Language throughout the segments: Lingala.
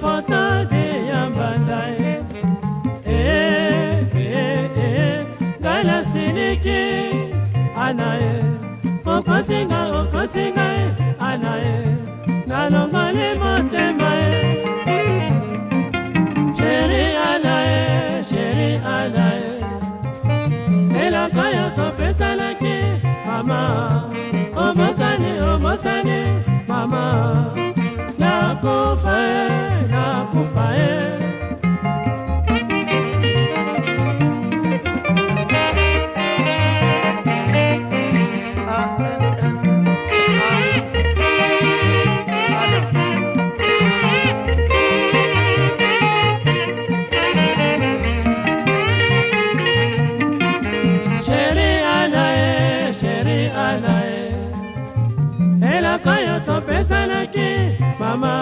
foto de ya mbanda ngala siliki anaye okosinga anaye nalongoli motema sheri anaye elaka yo topesalaki mama obosani mama nakufa sheri anaye elaka yo topesalaki mama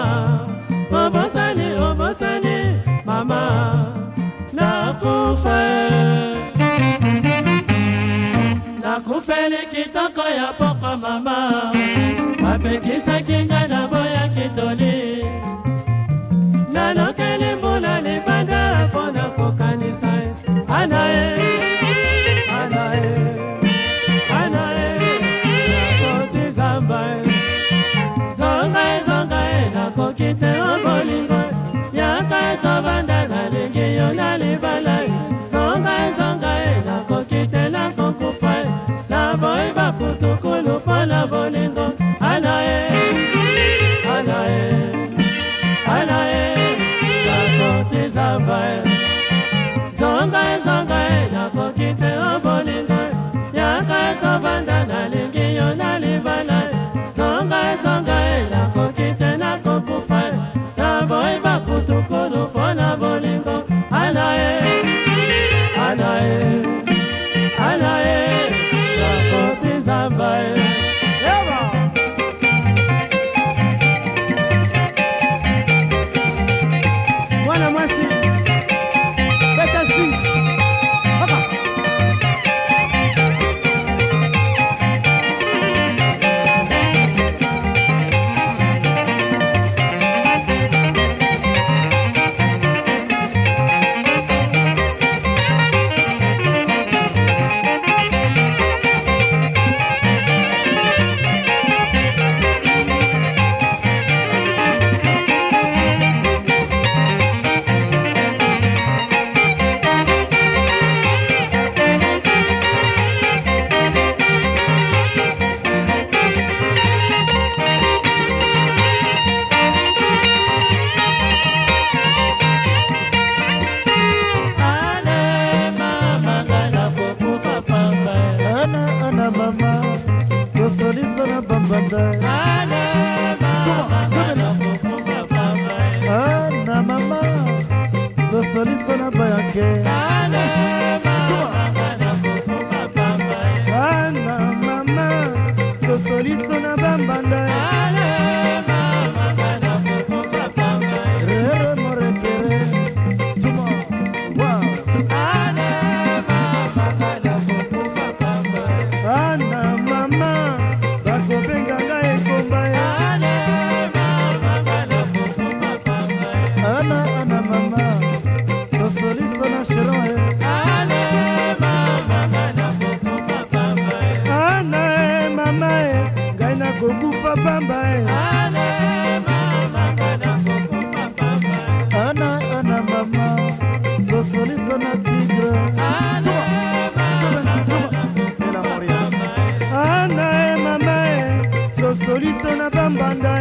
obosani mama nakufeli kitoko ya poko mama bapekisaki ngai na boya kitoli nanokeli mbula libanda mpona kokanisa anaye nakoti zamba zonga nakoki te obolingo yaka tobanda nalingi yo na libala zonga nakoki te nakokufa naboyi bakutukulu mpona bolingo anaye nakoti zamba zonga nakoki te obolingo yaka tobanda nalingi yo na libala zonga nakoki te nakokufa naboyi bakutukulu mpona bolingo anaye nakoti zamba mwana mwasi beta 6 Solisa na bambanda ana mama solisa na bayake ana mama solisa na bambanda rere morekere tuma wow ana mama bakobenganga ekomba ya ana mama sosoliso na sheroe ana mama ngai nakokufa pamba ana mama sosoliso na tigre ana mama sosoliso na bambanda